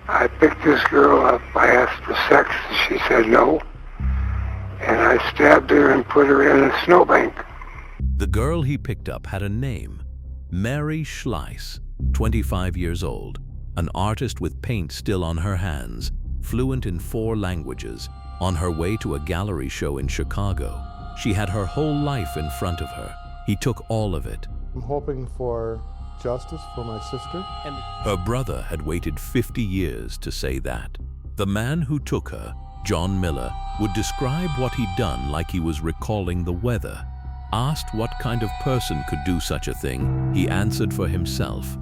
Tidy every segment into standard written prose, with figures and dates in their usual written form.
I picked this girl up. I asked for sex, and she said no. And I stabbed her and put her in a snowbank. The girl he picked up had a name, Mary Schlais, 25 years old, an artist with paint still on her hands, fluent in 4 languages, on her way to a gallery show in Chicago. She had her whole life in front of her. He took all of it. I'm hoping for justice for my sister. Her brother had waited 50 years to say that. The man who took her, Jon Miller, would describe what he'd done like he was recalling the weather. Asked what kind of person could do such a thing, he answered for himself.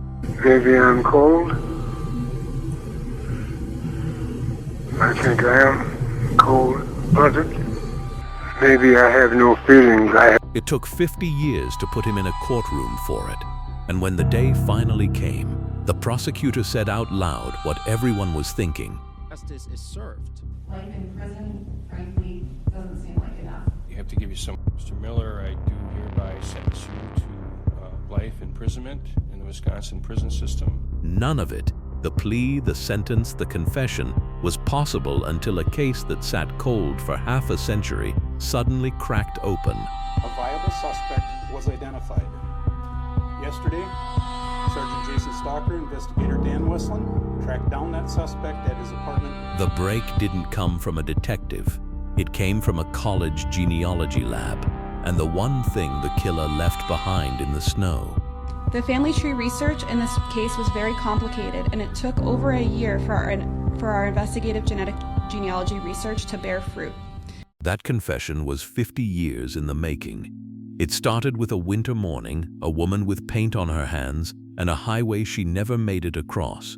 Maybe I'm cold. I think I am cold-blooded. Maybe I have no feelings. It took 50 years to put him in a courtroom for it. And when the day finally came, the prosecutor said out loud what everyone was thinking. Justice is served. Life in prison, frankly, doesn't seem like enough. You have to give you some. Mr. Miller, I do hereby sentence you to life imprisonment in the Wisconsin prison system. None of it, the plea, the sentence, the confession, was possible until a case that sat cold for half a century suddenly cracked open. A viable suspect was identified. Yesterday, Sergeant Jason Stalker, investigator Dan Westland, tracked down that suspect at his apartment. The break didn't come from a detective. It came from a college genealogy lab, and the one thing the killer left behind in the snow. The family tree research in this case was very complicated, and it took over a year for our investigative genealogy research to bear fruit. That confession was 50 years in the making. It started with a winter morning, a woman with paint on her hands, and a highway she never made it across.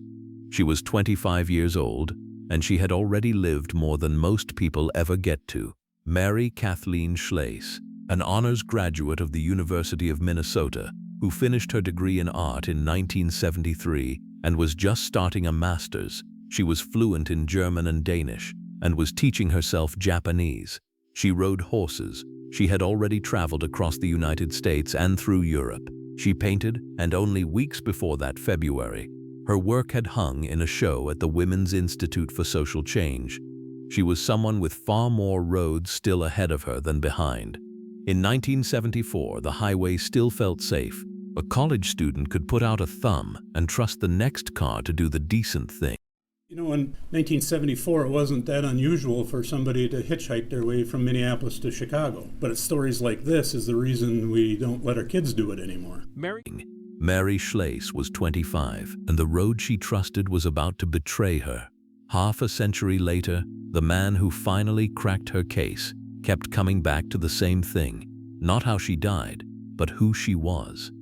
She was 25 years old, and she had already lived more than most people ever get to. Mary Kathleen Schlais, an honors graduate of the University of Minnesota, who finished her degree in art in 1973 and was just starting a master's. She was fluent in German and Danish, and was teaching herself Japanese. She rode horses. She had already traveled across the United States and through Europe. She painted, and only weeks before that February, her work had hung in a show at the Women's Institute for Social Change. She was someone with far more roads still ahead of her than behind. In 1974, the highway still felt safe. A college student could put out a thumb and trust the next car to do the decent thing. You know, in 1974, it wasn't that unusual for somebody to hitchhike their way from Minneapolis to Chicago. But it's stories like this is the reason we don't let our kids do it anymore. Mary Schlais was 25, and the road she trusted was about to betray her. Half a century later, the man who finally cracked her case kept coming back to the same thing. Not how she died, but who she was.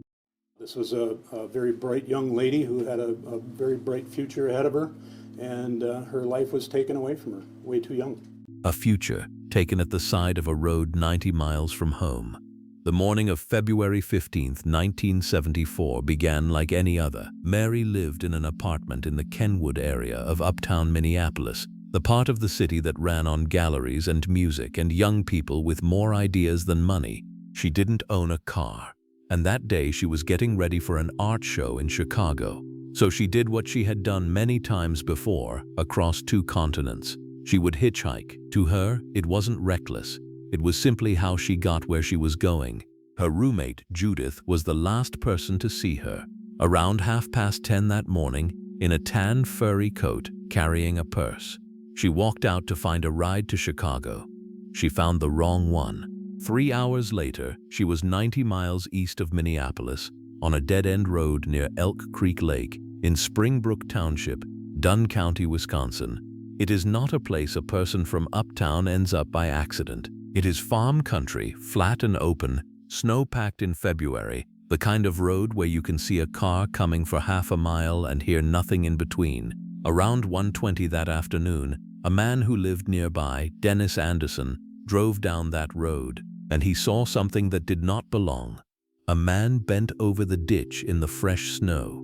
This was a very bright young lady who had a very bright future ahead of her, and her life was taken away from her, way too young. A future taken at the side of a road 90 miles from home. The morning of February 15, 1974 began like any other. Mary lived in an apartment in the Kenwood area of uptown Minneapolis, the part of the city that ran on galleries and music and young people with more ideas than money. She didn't own a car, and that day she was getting ready for an art show in Chicago. So she did what she had done many times before, across 2 continents. She would hitchhike. To her, it wasn't reckless. It was simply how she got where she was going. Her roommate, Judith, was the last person to see her. Around 10:30 that morning, in a tan furry coat, carrying a purse. She walked out to find a ride to Chicago. She found the wrong one. 3 hours later, she was 90 miles east of Minneapolis, on a dead-end road near Elk Creek Lake, in Spring Brook Township, Dunn County, Wisconsin. It is not a place a person from uptown ends up by accident. It is farm country, flat and open, snow-packed in February, the kind of road where you can see a car coming for half a mile and hear nothing in between. Around 1:20 that afternoon, a man who lived nearby, Dennis Anderson, drove down that road, and he saw something that did not belong. A man bent over the ditch in the fresh snow.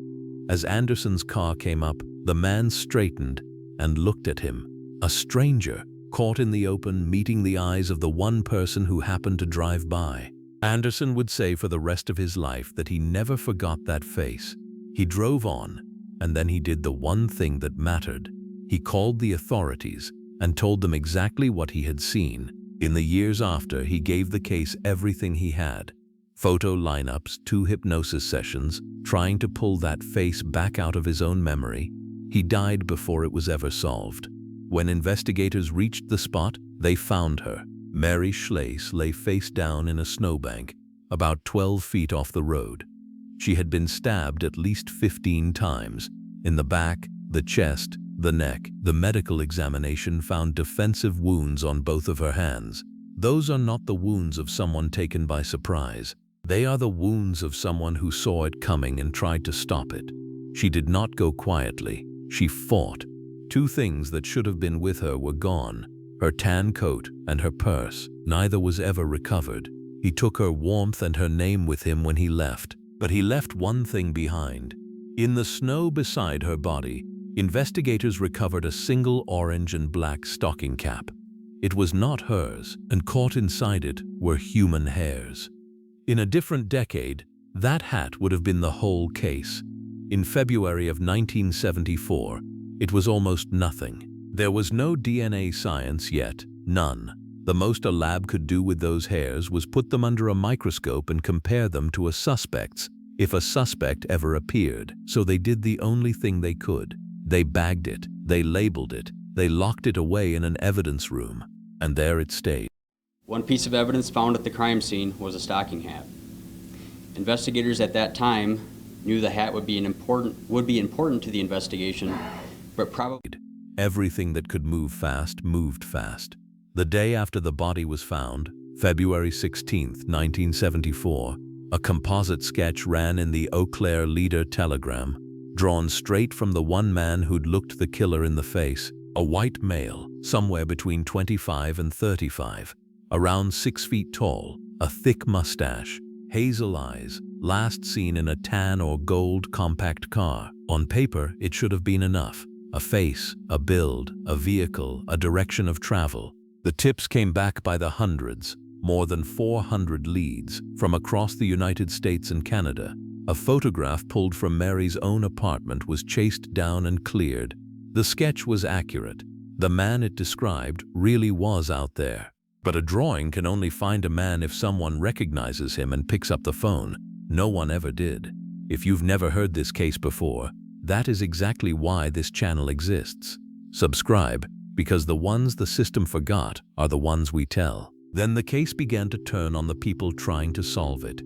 As Anderson's car came up, the man straightened and looked at him. A stranger, caught in the open, meeting the eyes of the one person who happened to drive by. Anderson would say for the rest of his life that he never forgot that face. He drove on, And then he did the one thing that mattered. He called the authorities and told them exactly what he had seen. In the years after, he gave the case everything he had. Photo lineups, 2 hypnosis sessions, trying to pull that face back out of his own memory. He died before it was ever solved. When investigators reached the spot, they found her. Mary Schlais lay face down in a snowbank, about 12 feet off the road. She had been stabbed at least 15 times, in the back, the chest, the neck. The medical examination found defensive wounds on both of her hands. Those are not the wounds of someone taken by surprise. They are the wounds of someone who saw it coming and tried to stop it. She did not go quietly. She fought. 2 things that should have been with her were gone: her tan coat and her purse. Neither was ever recovered. He took her warmth and her name with him when he left, but he left one thing behind. In the snow beside her body, investigators recovered a single orange and black stocking cap. It was not hers, and caught inside it were human hairs. In a different decade, that hat would have been the whole case. In February of 1974, it was almost nothing. There was no DNA science yet, none. The most a lab could do with those hairs was put them under a microscope and compare them to a suspect's, if a suspect ever appeared. So they did the only thing they could. They bagged it, they labeled it, they locked it away in an evidence room, and there it stayed. One piece of evidence found at the crime scene was a stocking hat. Investigators at that time knew the hat would be important to the investigation, but probably everything that could move fast moved fast. The day after the body was found, February 16, 1974, a composite sketch ran in the Eau Claire Leader Telegram, drawn straight from the one man who'd looked the killer in the face, a white male, somewhere between 25 and 35, around 6 feet tall, a thick mustache, hazel eyes, last seen in a tan or gold compact car. On paper, it should have been enough. A face, a build, a vehicle, a direction of travel. The tips came back by the hundreds, more than 400 leads, from across the United States and Canada. A photograph pulled from Mary's own apartment was chased down and cleared. The sketch was accurate. The man it described really was out there. But a drawing can only find a man if someone recognizes him and picks up the phone. No one ever did. If you've never heard this case before, that is exactly why this channel exists. Subscribe, because the ones the system forgot are the ones we tell. Then the case began to turn on the people trying to solve it.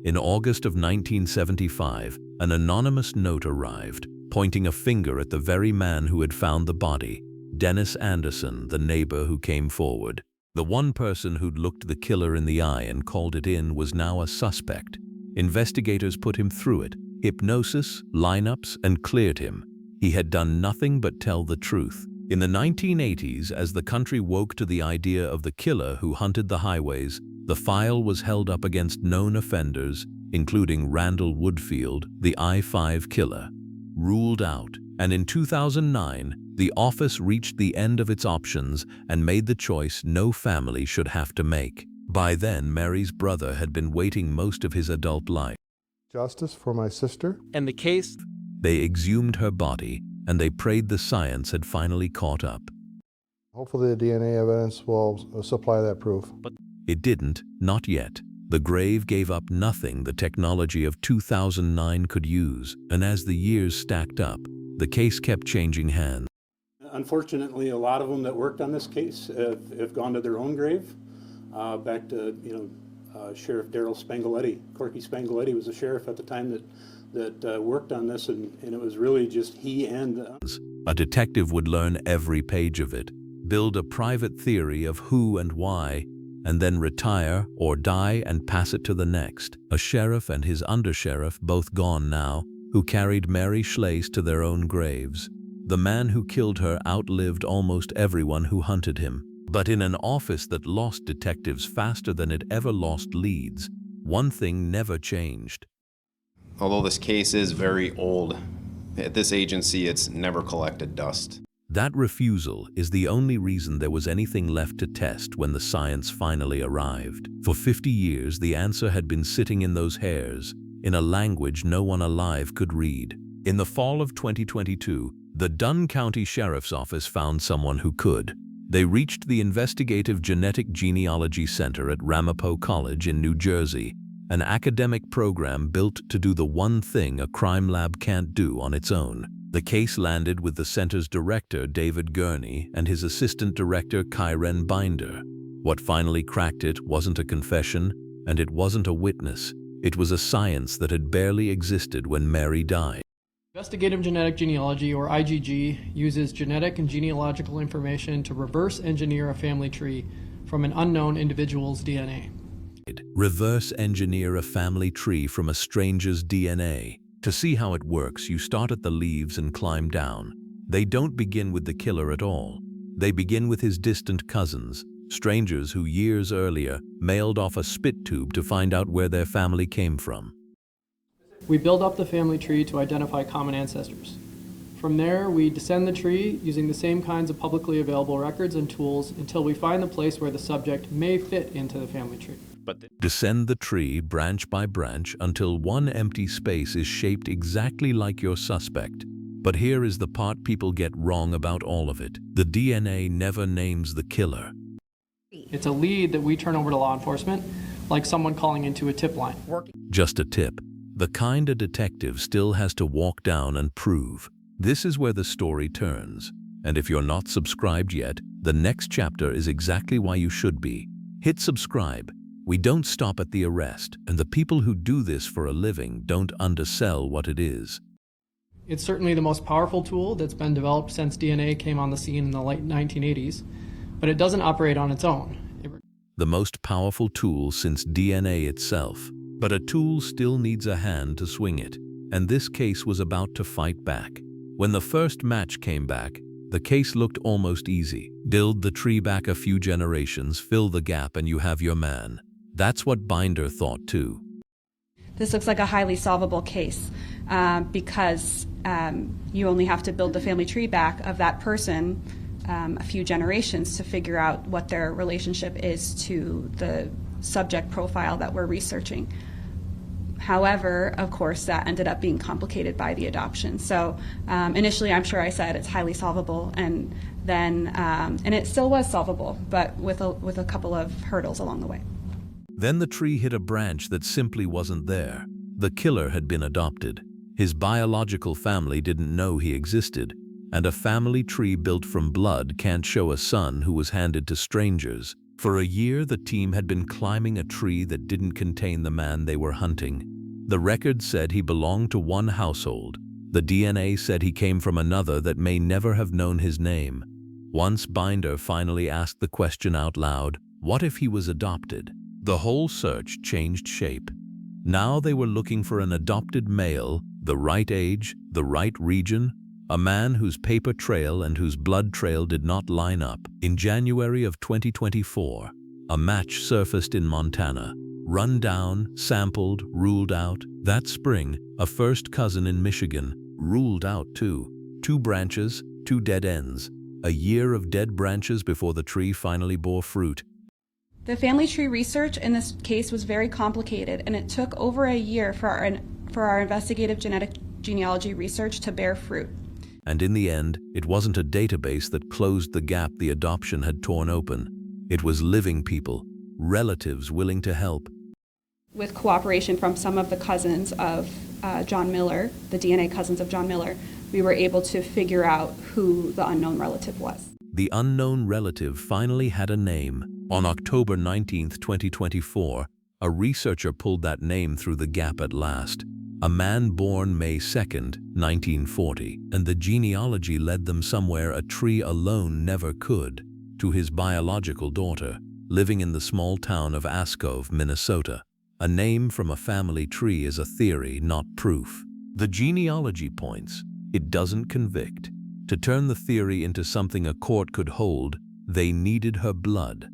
In August of 1975, an anonymous note arrived, pointing a finger at the very man who had found the body, Dennis Anderson, the neighbor who came forward. The one person who'd looked the killer in the eye and called it in was now a suspect. Investigators put him through it, hypnosis, lineups, and cleared him. He had done nothing but tell the truth. In the 1980s, as the country woke to the idea of the killer who hunted the highways, the file was held up against known offenders, including Randall Woodfield, the I-5 killer, ruled out. And in 2009, the office reached the end of its options and made the choice no family should have to make. By then, Mary's brother had been waiting most of his adult life. Justice for my sister. And the case? They exhumed her body, and they prayed the science had finally caught up. Hopefully the DNA evidence will supply that proof. But it didn't, not yet. The grave gave up nothing the technology of 2009 could use, and as the years stacked up, the case kept changing hands. Unfortunately, a lot of them that worked on this case have gone to their own grave. Back to, Sheriff Daryl Spangaletti. Corky Spangaletti was a sheriff at the time that worked on this, and it was really just he and... A detective would learn every page of it, build a private theory of who and why, and then retire or die and pass it to the next. A sheriff and his undersheriff, both gone now, who carried Mary Schlais to their own graves. The man who killed her outlived almost everyone who hunted him. But in an office that lost detectives faster than it ever lost leads, one thing never changed. Although this case is very old, at this agency it's never collected dust. That refusal is the only reason there was anything left to test when the science finally arrived. For 50 years, the answer had been sitting in those hairs, in a language no one alive could read. In the fall of 2022, the Dunn County Sheriff's Office found someone who could. They reached the Investigative Genetic Genealogy Center at Ramapo College in New Jersey, an academic program built to do the one thing a crime lab can't do on its own. The case landed with the center's director, David Gurney, and his assistant director, Kyren Binder. What finally cracked it wasn't a confession, and it wasn't a witness. It was a science that had barely existed when Mary died. Investigative genetic genealogy, or IGG, uses genetic and genealogical information to reverse engineer a family tree from an unknown individual's DNA. Reverse engineer a family tree from a stranger's DNA. To see how it works, you start at the leaves and climb down. They don't begin with the killer at all. They begin with his distant cousins, strangers who years earlier mailed off a spit tube to find out where their family came from. We build up the family tree to identify common ancestors. From there, we descend the tree using the same kinds of publicly available records and tools until we find the place where the subject may fit into the family tree. Descend the tree branch by branch until one empty space is shaped exactly like your suspect. But here is the part people get wrong about all of it. The DNA never names the killer. It's a lead that we turn over to law enforcement, like someone calling into a tip line. Just a tip. The kind a detective still has to walk down and prove. This is where the story turns. And if you're not subscribed yet, the next chapter is exactly why you should be. Hit subscribe. We don't stop at the arrest, and the people who do this for a living don't undersell what it is. It's certainly the most powerful tool that's been developed since DNA came on the scene in the late 1980s, but it doesn't operate on its own. The most powerful tool since DNA itself. But a tool still needs a hand to swing it, and this case was about to fight back. When the first match came back, the case looked almost easy. Build the tree back a few generations, fill the gap, and you have your man. That's what Binder thought too. This looks like a highly solvable case because you only have to build the family tree back of that person a few generations to figure out what their relationship is to the subject profile that we're researching. However, of course, that ended up being complicated by the adoption. So initially, I'm sure I said it's highly solvable, and then and it still was solvable, but with a couple of hurdles along the way. Then the tree hit a branch that simply wasn't there. The killer had been adopted. His biological family didn't know he existed, and a family tree built from blood can't show a son who was handed to strangers. For a year, the team had been climbing a tree that didn't contain the man they were hunting. The record said he belonged to one household. The DNA said he came from another that may never have known his name. Once Binder finally asked the question out loud, what if he was adopted? The whole search changed shape. Now they were looking for an adopted male, the right age, the right region, a man whose paper trail and whose blood trail did not line up. In January of 2024, a match surfaced in Montana. Run down, sampled, ruled out. That spring, a first cousin in Michigan, ruled out too. 2 branches, 2 dead ends. A year of dead branches before the tree finally bore fruit. The family tree research in this case was very complicated, and it took over a year for our investigative genetic genealogy research to bear fruit. And in the end, it wasn't a database that closed the gap the adoption had torn open. It was living people, relatives willing to help. With cooperation from some of the cousins of Jon Miller, the DNA cousins of Jon Miller, we were able to figure out who the unknown relative was. The unknown relative finally had a name. On October 19, 2024, a researcher pulled that name through the gap at last. A man born May 2nd, 1940, and the genealogy led them somewhere a tree alone never could, to his biological daughter, living in the small town of Ascove, Minnesota. A name from a family tree is a theory, not proof. The genealogy points. It doesn't convict. To turn the theory into something a court could hold, they needed her blood.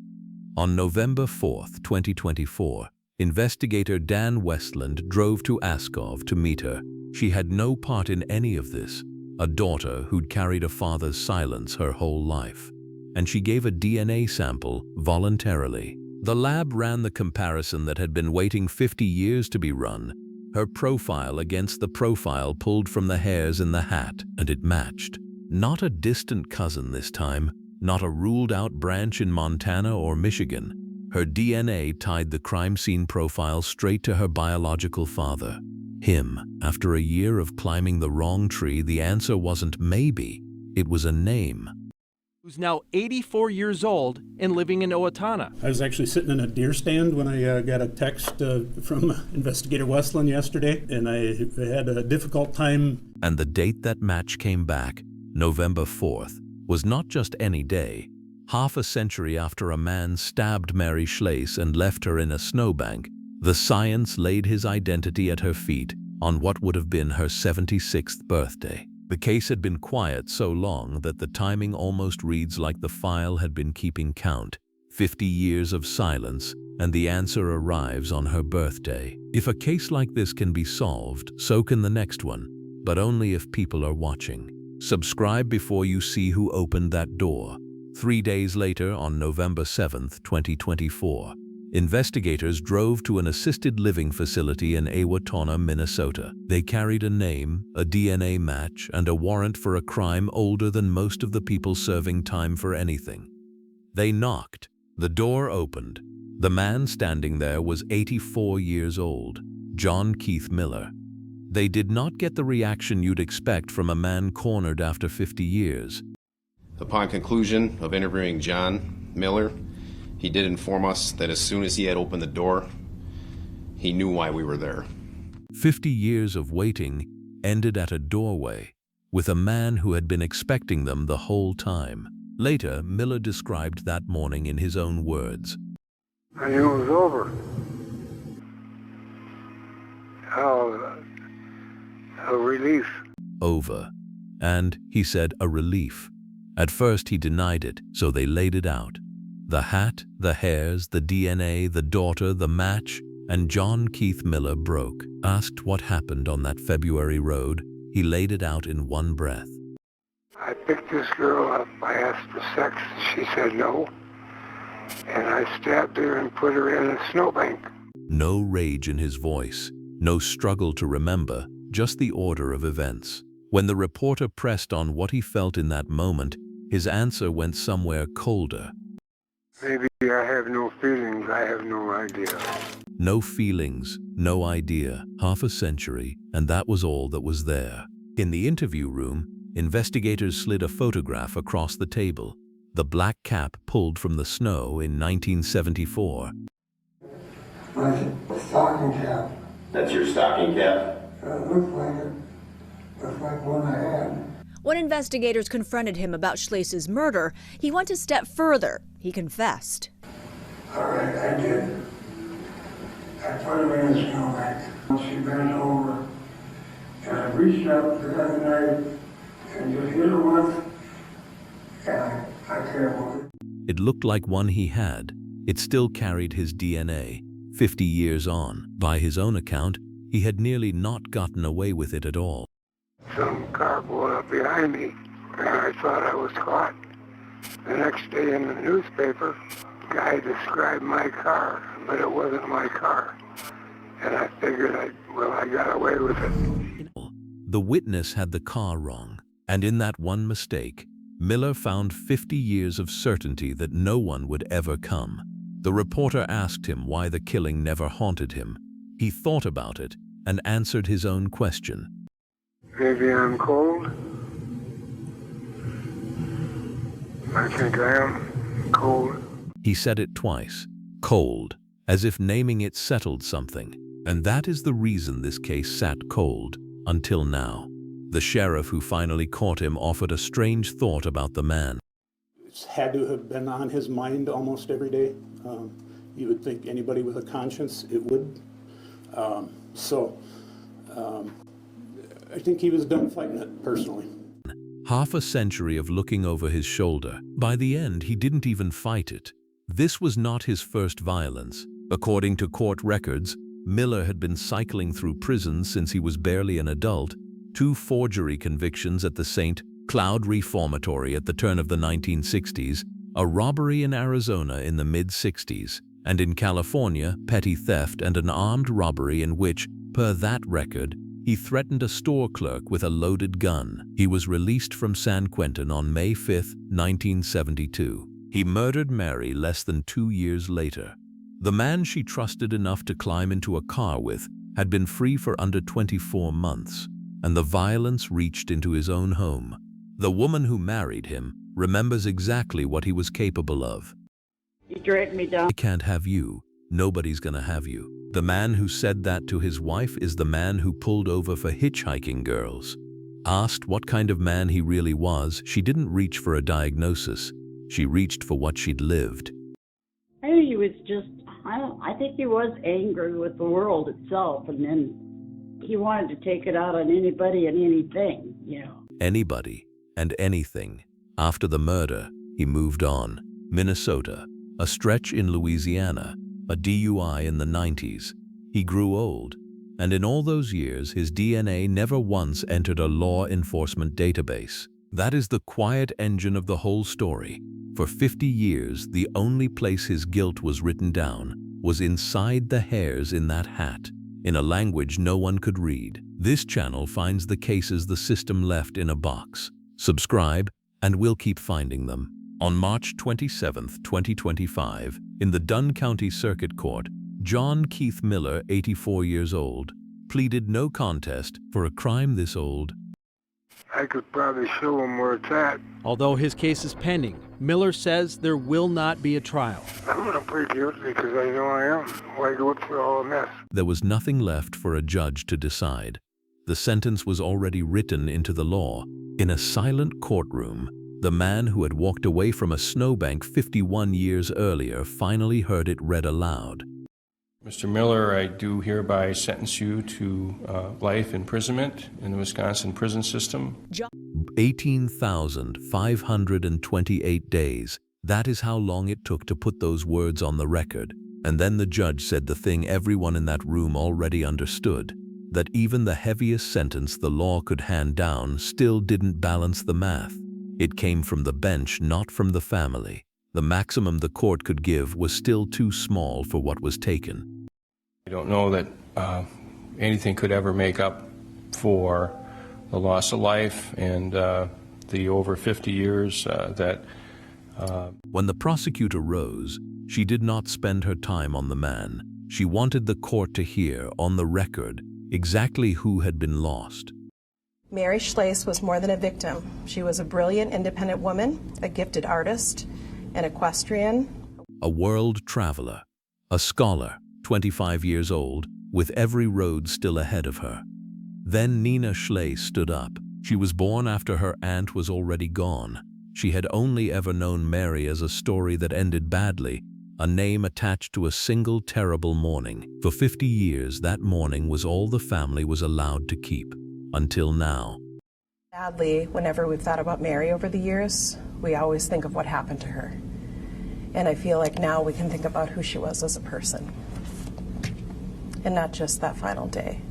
On November 4th, 2024, investigator Dan Westland drove to Ascove to meet her. She had no part in any of this, a daughter who'd carried a father's silence her whole life. And she gave a DNA sample voluntarily. The lab ran the comparison that had been waiting 50 years to be run. her profile against the profile pulled from the hairs in the hat, and it matched. Not a distant cousin this time, not a ruled-out branch in Montana or Michigan. Her DNA tied the crime scene profile straight to her biological father. Him. After a year of climbing the wrong tree, the answer wasn't maybe, it was a name. Who's now 84 years old and living in Owatonna. I was actually sitting in a deer stand when I got a text from Investigator Westland yesterday, and I had a difficult time. And the date that match came back, November 4th, was not just any day. Half a century after a man stabbed Mary Schlais and left her in a snowbank, the science laid his identity at her feet on what would have been her 76th birthday. The case had been quiet so long that the timing almost reads like the file had been keeping count. 50 years of silence, and the answer arrives on her birthday. If a case like this can be solved, so can the next one, but only if people are watching. Subscribe before you see who opened that door. 3 days later, on November 7th, 2024, investigators drove to an assisted living facility in Owatonna, Minnesota. They carried a name, a DNA match, and a warrant for a crime older than most of the people serving time for anything. They knocked. The door opened. The man standing there was 84 years old, Jon Keith Miller. They did not get the reaction you'd expect from a man cornered after 50 years. Upon conclusion of interviewing Jon Miller, he did inform us that as soon as he had opened the door, he knew why we were there. 50 years of waiting ended at a doorway, with a man who had been expecting them the whole time. Later, Miller described that morning in his own words. I knew it was over. A relief. Over. And, he said, a relief. At first he denied it, so they laid it out. The hat, the hairs, the DNA, the daughter, the match, and Jon Keith Miller broke. Asked what happened on that February road, he laid it out in one breath. I picked this girl up, I asked for sex, she said no, and I stabbed her and put her in a snowbank. No rage in his voice, no struggle to remember, just the order of events. When the reporter pressed on what he felt in that moment, his answer went somewhere colder. Maybe I have no feelings, I have no idea. No feelings, no idea, half a century, and that was all that was there. In the interview room, investigators slid a photograph across the table, the black cap pulled from the snow in 1974. My stocking cap. That's your stocking cap? Looks like it. Looks like one I had. When investigators confronted him about Schlais's murder, he went a step further. He confessed. All right, I did. I put her in a snowbank. She bent over, and I reached up, got a knife, and just hit her once, and I can't move it. It looked like one he had. It still carried his DNA. 50 years on, by his own account, he had nearly not gotten away with it at all. Some car blew up behind me, and I thought I was caught. The next day in the newspaper, a guy described my car, but it wasn't my car. And I figured I got away with it. The witness had the car wrong, and in that one mistake, Miller found 50 years of certainty that no one would ever come. The reporter asked him why the killing never haunted him. He thought about it and answered his own question. Maybe I'm cold. I think I am cold. He said it twice, cold, as if naming it settled something. And that is the reason this case sat cold, until now. The sheriff who finally caught him offered a strange thought about the man. It's had to have been on his mind almost every day. You would think anybody with a conscience, it would. I think he was done fighting it, personally. Half a century of looking over his shoulder. By the end, he didn't even fight it. This was not his first violence. According to court records, Miller had been cycling through prisons since he was barely an adult, 2 forgery convictions at the St. Cloud Reformatory at the turn of the 1960s, a robbery in Arizona in the mid-60s, and in California, petty theft and an armed robbery in which, Per that record, he threatened a store clerk with a loaded gun. He was released from San Quentin on May 5, 1972. He murdered Mary less than 2 years later. The man she trusted enough to climb into a car with had been free for under 24 months, and the violence reached into his own home. The woman who married him remembers exactly what he was capable of. He dragged me down. I can't have you. Nobody's gonna have you. The man who said that to his wife is the man who pulled over for hitchhiking girls. Asked what kind of man he really was, she didn't reach for a diagnosis. She reached for what she'd lived. I think he was just, I think he was angry with the world itself, and then he wanted to take it out on anybody and anything, you know. Anybody and anything. After the murder, he moved on. Minnesota, a stretch in Louisiana, a DUI in the 90s. He grew old, and in all those years, his DNA never once entered a law enforcement database. That is the quiet engine of the whole story. For 50 years, the only place his guilt was written down was inside the hairs in that hat, in a language no one could read. This channel finds the cases the system left in a box. Subscribe, and we'll keep finding them. On March 27, 2025, in the Dunn County Circuit Court, Jon Keith Miller, 84 years old, pleaded no contest for a crime this old. I could probably show him where it's at. Although his case is pending, Miller says there will not be a trial. I'm going to plead guilty because I know I am. Why go through all the mess? There was nothing left for a judge to decide. The sentence was already written into the law. In a silent courtroom, the man who had walked away from a snowbank 51 years earlier finally heard it read aloud. Mr. Miller, I do hereby sentence you to life imprisonment in the Wisconsin prison system. 18,528 days. That is how long it took to put those words on the record. And then the judge said the thing everyone in that room already understood, that even the heaviest sentence the law could hand down still didn't balance the math. It came from the bench, not from the family. The maximum the court could give was still too small for what was taken. I don't know that anything could ever make up for the loss of life and the over 50 years that... When the prosecutor rose, she did not spend her time on the man. She wanted the court to hear, on the record, exactly who had been lost. Mary Schlais was more than a victim. She was a brilliant, independent woman, a gifted artist, an equestrian. A world traveler, a scholar, 25 years old, with every road still ahead of her. Then Nina Schlais stood up. She was born after her aunt was already gone. She had only ever known Mary as a story that ended badly, a name attached to a single terrible morning. For 50 years, that morning was all the family was allowed to keep. Until now. Sadly, whenever we've thought about Mary over the years, we always think of what happened to her. And I feel like now we can think about who she was as a person. And not just that final day.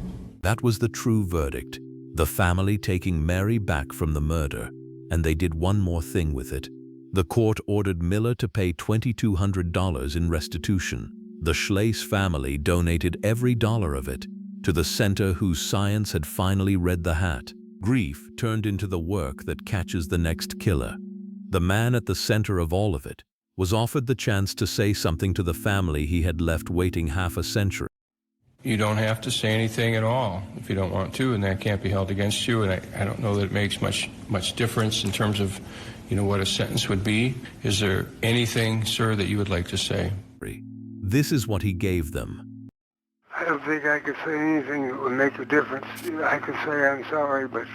That was the true verdict. The family taking Mary back from the murder. And they did one more thing with it. The court ordered Miller to pay $2,200 in restitution. The Schlais family donated every dollar of it to the center whose science had finally read the hat. Grief turned into the work that catches the next killer. The man at the center of all of it was offered the chance to say something to the family he had left waiting half a century. You don't have to say anything at all if you don't want to, and that can't be held against you. And I don't know that it makes much difference in terms of, what a sentence would be. Is there anything, sir, that you would like to say? This is what he gave them. I don't think I could say anything that would make a difference. I could say I'm sorry, but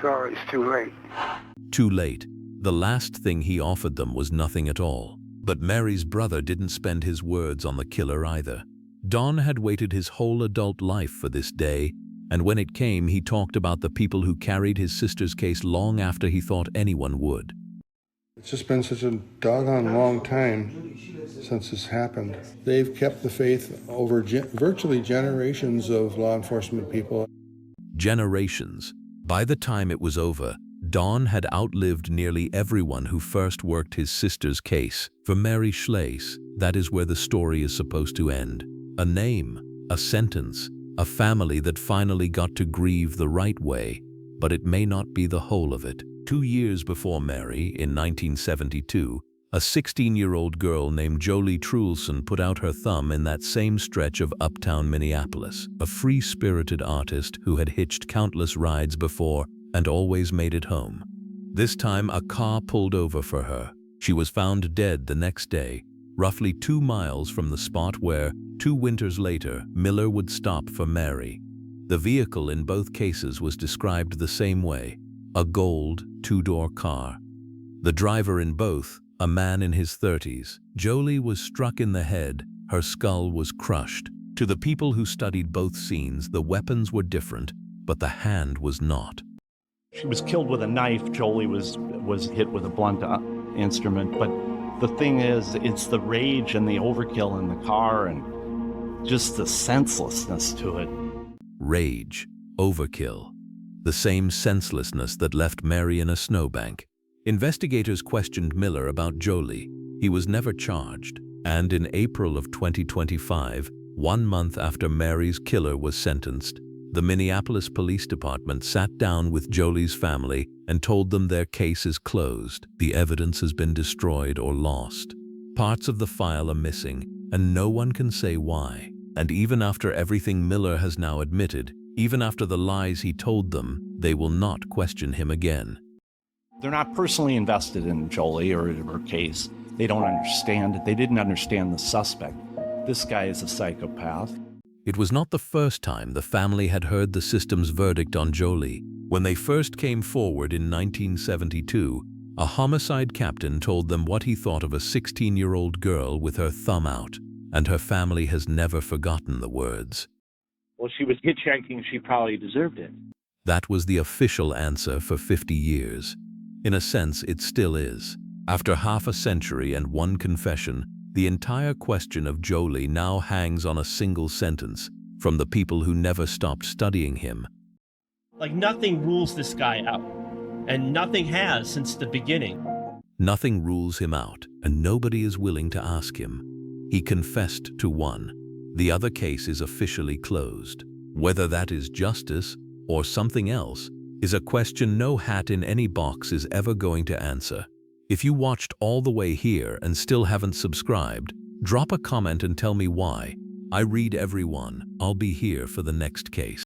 sorry's too late. Too late. The last thing he offered them was nothing at all. But Mary's brother didn't spend his words on the killer either. Don had waited his whole adult life for this day, and when it came, he talked about the people who carried his sister's case long after he thought anyone would. It's just been such a doggone long time since this happened. They've kept the faith over virtually generations of law enforcement people. Generations. By the time it was over, Don had outlived nearly everyone who first worked his sister's case. For Mary Schlais, that is where the story is supposed to end. A name, a sentence, A family that finally got to grieve the right way, but it may not be the whole of it. 2 years before Mary, in 1972, a 16-year-old girl named Jolie Truelson put out her thumb in that same stretch of uptown Minneapolis, a free-spirited artist who had hitched countless rides before and always made it home. This time, a car pulled over for her. She was found dead the next day, roughly 2 miles from the spot where, 2 winters later, Miller would stop for Mary. The vehicle in both cases was described the same way, a gold 2-door car. The driver in both, a man in his 30s. Jolie was struck in the head, her skull was crushed. To the people who studied both scenes, the weapons were different, but the hand was not. She was killed with a knife. Jolie was hit with a blunt instrument. But the thing is, it's the rage and the overkill in the car and just the senselessness to it. Rage, overkill, the same senselessness that left Mary in a snowbank. Investigators questioned Miller about Jolie. He was never charged. And in April of 2025, 1 month after Mary's killer was sentenced, the Minneapolis Police Department sat down with Jolie's family and told them their case is closed. The evidence has been destroyed or lost. Parts of the file are missing, and no one can say why. And even after everything Miller has now admitted, even after the lies he told them, they will not question him again. They're not personally invested in Jolie or her case. They don't understand. They didn't understand the suspect. This guy is a psychopath. It was not the first time the family had heard the system's verdict on Jolie. When they first came forward in 1972, a homicide captain told them what he thought of a 16-year-old girl with her thumb out, and her family has never forgotten the words. Well, she was hitchhiking. She probably deserved it. That was the official answer for 50 years. In a sense, it still is. After half a century and 1 confession, the entire question of Jolie now hangs on a single sentence from the people who never stopped studying him. Like, nothing rules this guy out, and nothing has since the beginning. Nothing rules him out, and nobody is willing to ask him. He confessed to 1. The other case is officially closed. Whether that is justice or something else is a question no hat in any box is ever going to answer. If you watched all the way here and still haven't subscribed, drop a comment and tell me why. I read every one. I'll be here for the next case.